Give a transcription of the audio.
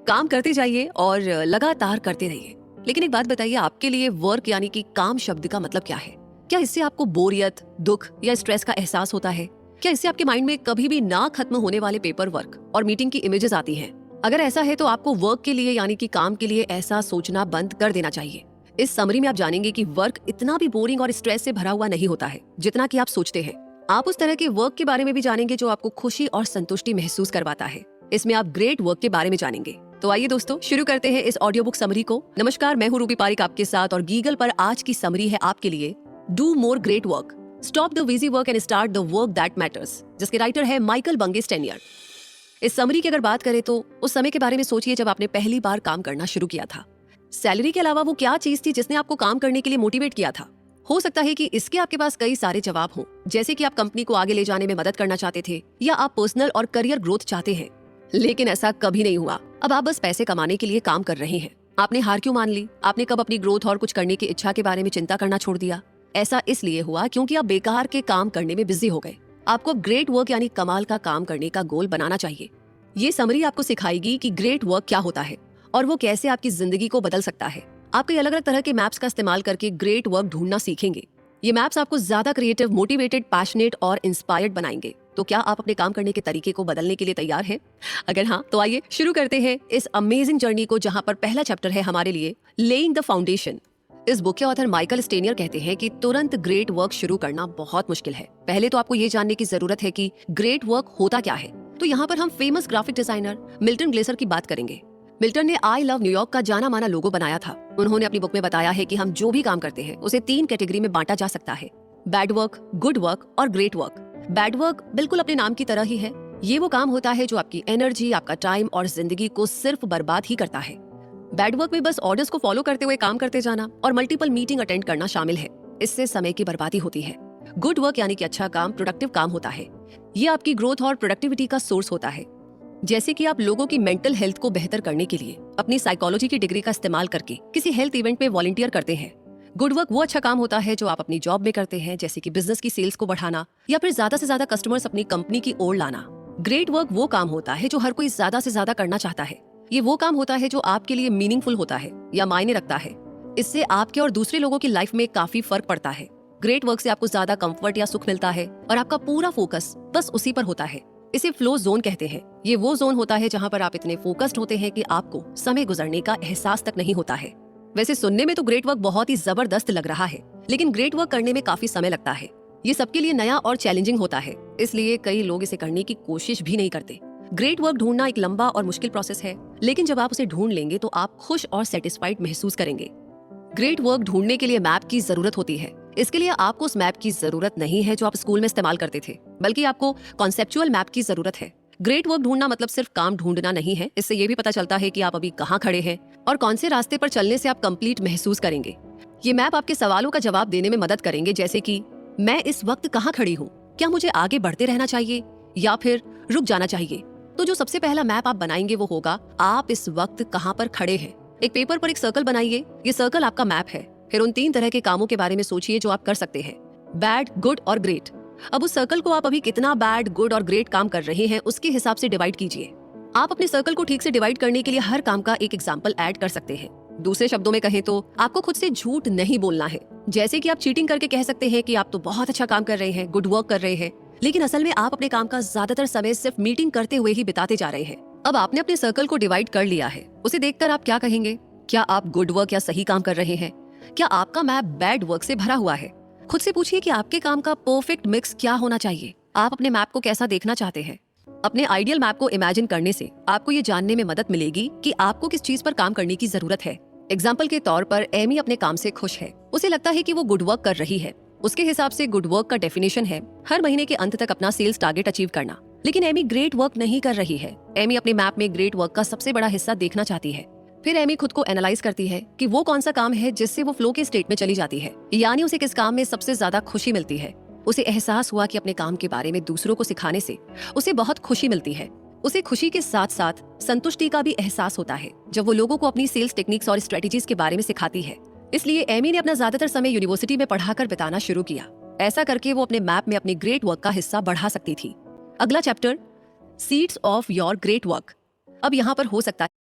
काम करते जाइए और लगातार करते रहिए। लेकिन एक बात बताइए, आपके लिए वर्क यानी कि काम शब्द का मतलब क्या है? क्या इससे आपको बोरियत, दुख या स्ट्रेस का एहसास होता है? क्या इससे आपके माइंड में कभी भी ना खत्म होने वाले पेपर वर्क और मीटिंग की इमेजेस आती हैं? अगर ऐसा है तो आपको वर्क के लिए यानी कि काम के लिए ऐसा सोचना बंद कर देना चाहिए। इस समरी में आप जानेंगे कि वर्क इतना भी बोरिंग और स्ट्रेस से भरा हुआ नहीं होता है जितना कि आप सोचते हैं। आप उस तरह के वर्क के बारे में भी जानेंगे जो आपको खुशी और संतुष्टि महसूस करवाता है। इसमें आप ग्रेट वर्क के बारे में जानेंगे। तो आइए दोस्तों, शुरू करते हैं इस ऑडियो बुक समरी को। नमस्कार, मैं हूँ रूबी पारिक आपके साथ और गीगल पर आज की समरी है आपके लिए do more great work, stop the busy work and start the work that matters, जिसके राइटर है माइकल बंगे स्टेनियर। इस समरी की अगर बात करें तो उस समय के बारे में सोचिए जब आपने पहली बार काम करना शुरू किया था। सैलरी के अलावा वो क्या चीज थी जिसने आपको काम करने के लिए मोटिवेट किया था? हो सकता है कि इसके आपके पास कई सारे जवाब हों, जैसे कि आप कंपनी को आगे ले जाने में मदद करना चाहते थे या आप पर्सनल और करियर ग्रोथ चाहते हैं। लेकिन ऐसा कभी नहीं हुआ। अब आप बस पैसे कमाने के लिए काम कर रहे हैं। आपने हार क्यों मान ली? आपने कब अपनी ग्रोथ और कुछ करने की इच्छा के बारे में चिंता करना छोड़ दिया? ऐसा इसलिए हुआ क्योंकि आप बेकार के काम करने में बिजी हो गए। आपको ग्रेट वर्क यानी कमाल का काम करने का गोल बनाना चाहिए। ये समरी आपको सिखाएगी कि ग्रेट वर्क क्या होता है और वो कैसे आपकी जिंदगी को बदल सकता है। आप कई अलग अलग तरह के मैप्स का इस्तेमाल करके ग्रेट वर्क ढूंढना सीखेंगे। ये मैप्स आपको ज्यादा क्रिएटिव, मोटिवेटेड, पैशनेट और इंस्पायर्ड बनाएंगे। तो क्या आप अपने काम करने के तरीके को बदलने के लिए तैयार हैं? अगर हाँ, तो आइए शुरू करते हैं इस अमेजिंग जर्नी को, जहां पर पहला चैप्टर है हमारे लिए लेइंग द फाउंडेशन। इस बुक के ऑथर माइकल स्टेनियर कहते हैं कि तुरंत ग्रेट वर्क शुरू करना बहुत मुश्किल है। पहले तो आपको ये जानने की जरूरत है कि ग्रेट वर्क होता क्या है। तो यहाँ पर हम famous graphic designer Milton Glaser की बात करेंगे। मिल्टन ने आई लव न्यूयॉर्क का जाना माना लोगो बनाया था। उन्होंने अपनी बुक में बताया है कि हम जो भी काम करते हैं उसे 3 कैटेगरी में बांटा जा सकता है: बैड वर्क, गुड वर्क और ग्रेट वर्क। बैड वर्क बिल्कुल अपने नाम की तरह ही है। ये वो काम होता है जो आपकी एनर्जी, आपका टाइम और जिंदगी को सिर्फ बर्बाद ही करता है। बैड वर्क में बस ऑर्डर्स को फॉलो करते हुए काम करते जाना और मल्टीपल मीटिंग अटेंड करना शामिल है। इससे समय की बर्बादी होती है। गुड वर्क यानी कि अच्छा काम, प्रोडक्टिव काम होता है। ये आपकी ग्रोथ और प्रोडक्टिविटी का सोर्स होता है। जैसे कि आप लोगों की मेंटल हेल्थ को बेहतर करने के लिए अपनी साइकोलॉजी की डिग्री का इस्तेमाल करके किसी हेल्थ इवेंट में वॉलंटियर करते हैं। गुड वर्क वो अच्छा काम होता है जो आप अपनी जॉब में करते हैं, जैसे कि बिजनेस की सेल्स को बढ़ाना या फिर ज्यादा से ज्यादा कस्टमर्स अपनी कंपनी की ओर लाना। ग्रेट वर्क वो काम होता है जो हर कोई ज्यादा से ज्यादा करना चाहता है। ये वो काम होता है जो आपके लिए मीनिंगफुल होता है या मायने रखता है। इससे आपके और दूसरे लोगों की लाइफ में काफी फर्क पड़ता है। ग्रेट वर्क से आपको ज्यादा कंफर्ट या सुख मिलता है और आपका पूरा फोकस बस उसी पर होता है। इसे फ्लो जोन कहते हैं। ये वो जोन होता है जहाँ पर आप इतने फोकस्ड होते हैं कि आपको समय गुजरने का एहसास तक नहीं होता है। वैसे सुनने में तो ग्रेट वर्क बहुत ही जबरदस्त लग रहा है, लेकिन ग्रेट वर्क करने में काफी समय लगता है। ये सबके लिए नया और चैलेंजिंग होता है, इसलिए कई लोग इसे करने की कोशिश भी नहीं करते। ग्रेट वर्क ढूंढना एक लंबा और मुश्किल प्रोसेस है, लेकिन जब आप उसे ढूंढ लेंगे तो आप खुश और सेटिस्फाइड महसूस करेंगे। ग्रेट वर्क ढूंढने के लिए मैप की जरूरत होती है। इसके लिए आपको उस मैप की जरूरत नहीं है जो आप स्कूल में इस्तेमाल करते थे, बल्कि आपको कॉन्सेप्चुअल मैप की जरूरत है। ग्रेट वर्क ढूंढना मतलब सिर्फ काम ढूंढना नहीं है। इससे ये भी पता चलता है कि आप अभी कहाँ खड़े हैं और कौन से रास्ते पर चलने से आप कंप्लीट महसूस करेंगे। ये मैप आपके सवालों का जवाब देने में मदद करेंगे, जैसे कि मैं इस वक्त कहाँ खड़ी हूँ, क्या मुझे आगे बढ़ते रहना चाहिए या फिर रुक जाना चाहिए। तो जो सबसे पहला मैप आप बनाएंगे वो होगा आप इस वक्त कहाँ पर खड़े हैं। एक पेपर पर एक सर्कल बनाइए। ये सर्कल आपका मैप है। फिर उन 3 तरह के कामों के बारे में सोचिए जो आप कर सकते हैं: बैड, गुड और ग्रेट। अब उस सर्कल को आप अभी कितना बैड, गुड और ग्रेट काम कर रहे हैं उसके हिसाब से डिवाइड कीजिए। आप अपने सर्कल को ठीक से डिवाइड करने के लिए हर काम का एक एग्जाम्पल ऐड कर सकते हैं। दूसरे शब्दों में कहें तो आपको खुद से झूठ नहीं बोलना है। जैसे कि आप चीटिंग करके कह सकते हैं कि आप तो बहुत अच्छा काम कर रहे हैं, गुड वर्क कर रहे हैं, लेकिन असल में आप अपने काम का ज्यादातर समय सिर्फ मीटिंग करते हुए ही बिताते जा रहे हैं। अब आपने अपने सर्कल को डिवाइड कर लिया है, उसे देखकर आप क्या कहेंगे? क्या आप गुड वर्क या सही काम कर रहे हैं? क्या आपका मैप बैड वर्क से भरा हुआ है? खुद से पूछिए कि आपके काम का परफेक्ट मिक्स क्या होना चाहिए। आप अपने मैप को कैसा देखना चाहते हैं? अपने आइडियल मैप को इमेजिन करने से आपको ये जानने में मदद मिलेगी कि आपको किस चीज पर काम करने की जरूरत है। एग्जाम्पल के तौर पर एमी अपने काम से खुश है। उसे लगता है कि वो गुड वर्क कर रही है। उसके हिसाब से गुड वर्क का डेफिनेशन है हर महीने के अंत तक अपना सेल्स टारगेट अचीव करना। लेकिन एमी ग्रेट वर्क नहीं कर रही है। एमी अपने मैप में ग्रेट वर्क का सबसे बड़ा हिस्सा देखना चाहती है। फिर एमी खुद को एनालाइज करती है कि वो कौन सा काम है जिससे वो फ्लो के स्टेट में चली जाती है, यानी उसे किस काम में सबसे ज्यादा खुशी मिलती है। उसे एहसास हुआ कि अपने काम के बारे में दूसरों को सिखाने से उसे बहुत खुशी मिलती है। उसे खुशी के साथ साथ संतुष्टि का भी एहसास होता है जब वो लोगों को अपनी सेल्स टेक्निक्स और स्ट्रेटेजीज के बारे में सिखाती है। इसलिए एमी ने अपना ज्यादातर समय यूनिवर्सिटी में पढ़ाकर बिताना शुरू किया। ऐसा करके वो अपने मैप में अपने ग्रेट वर्क का हिस्सा बढ़ा सकती थी। अगला chapter, seeds of your great work. अब यहाँ पर हो सकता है